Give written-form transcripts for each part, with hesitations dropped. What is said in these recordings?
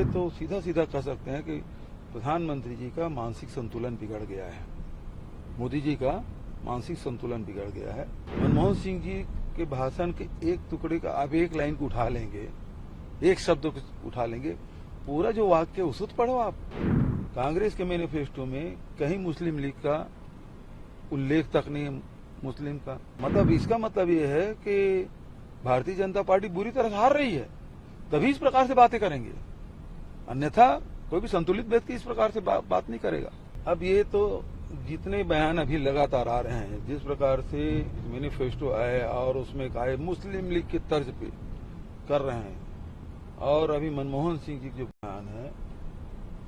तो सीधा सीधा कह सकते हैं कि प्रधानमंत्री जी का मानसिक संतुलन बिगड़ गया है। मोदी जी का मानसिक संतुलन बिगड़ गया है। मनमोहन सिंह जी के भाषण के एक टुकड़े का आप एक लाइन को उठा लेंगे, एक शब्द को उठा लेंगे, पूरा जो वाक्य उसको पढ़ो आप। कांग्रेस के मैनिफेस्टो में कहीं मुस्लिम लीग का उल्लेख तक नहीं है। मुस्लिम का मतलब, इसका मतलब ये है कि भारतीय जनता पार्टी बुरी तरह हार रही है, तभी इस प्रकार से बातें करेंगे, अन्यथा कोई भी संतुलित व्यक्ति इस प्रकार से बात नहीं करेगा। अब ये तो जितने बयान अभी लगातार आ रहे हैं, जिस प्रकार से मैनिफेस्टो आए और उसमें कहा मुस्लिम लीग की तर्ज पे कर रहे हैं, और अभी मनमोहन सिंह जी जो बयान है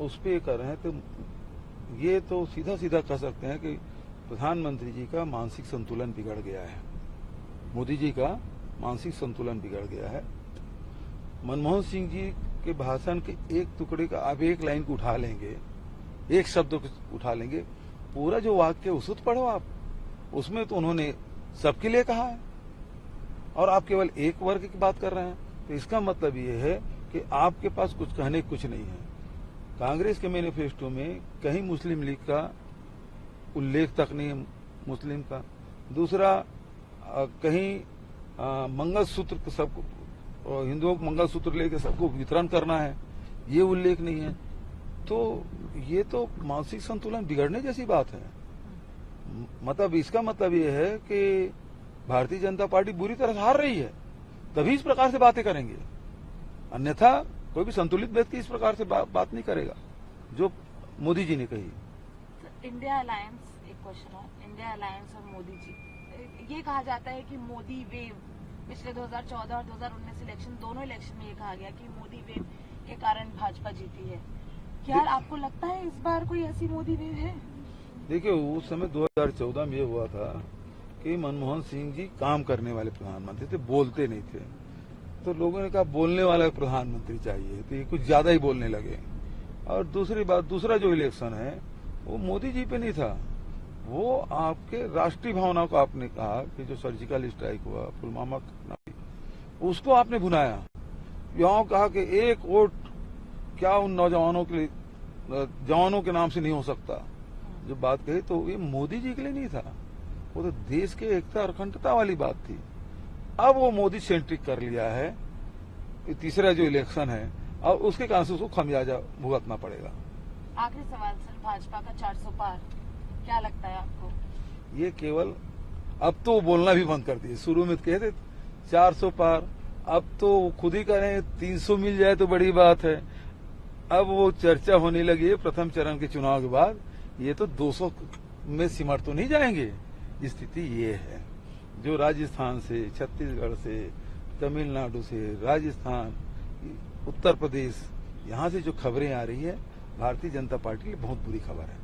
उस पे कर रहे हैं, तो ये तो सीधा सीधा कह सकते हैं कि प्रधानमंत्री जी का मानसिक संतुलन बिगड़ गया है। मोदी जी का मानसिक संतुलन बिगड़ गया है। मनमोहन सिंह जी के भाषण के एक टुकड़े का आप एक लाइन को उठा लेंगे, एक शब्द को उठा लेंगे, पूरा जो वाक्य उसको पढ़ो आप। उसमें तो उन्होंने सबके लिए कहा है और आप केवल एक वर्ग की बात कर रहे हैं, तो इसका मतलब ये है कि आपके पास कुछ कहने कुछ नहीं है। कांग्रेस के मैनिफेस्टो में कहीं मुस्लिम लीग का उल्लेख तक नहीं है, मुस्लिम का। दूसरा, कहीं मंगलसूत्र सबको, हिंदुओं को मंगलसूत्र लेके सबको वितरण करना है, ये उल्लेख नहीं है। तो ये तो मानसिक संतुलन बिगड़ने जैसी बात है। मतलब इसका मतलब ये है कि भारतीय जनता पार्टी बुरी तरह हार रही है, तभी इस प्रकार से बातें करेंगे, अन्यथा कोई भी संतुलित व्यक्ति इस प्रकार से बात नहीं करेगा, जो मोदी जी ने कही। इंडिया अलायंस, एक क्वेश्चन है, इंडिया अलायंस और मोदी जी, ये कहा जाता है कि मोदी वेव, पिछले 2014 और 2019 इलेक्शन, दोनों इलेक्शन में ये कहा गया कि मोदी वेव के कारण भाजपा जीती है। क्या आपको लगता है इस बार कोई ऐसी मोदी वेव है? देखिए, उस समय 2014 में ये हुआ था कि मनमोहन सिंह जी काम करने वाले प्रधानमंत्री थे, बोलते नहीं थे, तो लोगों ने कहा बोलने वाला प्रधानमंत्री चाहिए, तो ये कुछ ज्यादा ही बोलने लगे। और दूसरी बात, दूसरा जो इलेक्शन है वो मोदी जी पे नहीं था, वो आपके राष्ट्रीय भावनाओं को आपने कहा कि जो सर्जिकल स्ट्राइक हुआ पुलवामा, उसको आपने भुनाया। यहाँ कहा कि एक वोट क्या उन नौजवानों के लिए, जवानों के नाम से नहीं हो सकता, जो बात कही, तो ये मोदी जी के लिए नहीं था, वो तो देश के एकता और अखंडता वाली बात थी। अब वो मोदी सेंट्रिक कर लिया है, तीसरा जो इलेक्शन है, और उसके कारण से उसको खमियाजा भुगतना पड़ेगा। आखिरी सवाल सर, भाजपा का 400 पार क्या लगता है आपको? ये केवल अब तो बोलना भी बंद कर दिए। शुरू में कहते 400 पार, अब तो खुद ही करें 300 मिल जाए तो बड़ी बात है। अब वो चर्चा होने लगी है प्रथम चरण के चुनाव के बाद, ये तो 200 में सिमट तो नहीं जाएंगे। स्थिति ये है, जो राजस्थान से, छत्तीसगढ़ से, तमिलनाडु से, राजस्थान, उत्तर प्रदेश, यहाँ से जो खबरें आ रही है, भारतीय जनता पार्टी के लिए बहुत बुरी खबर है।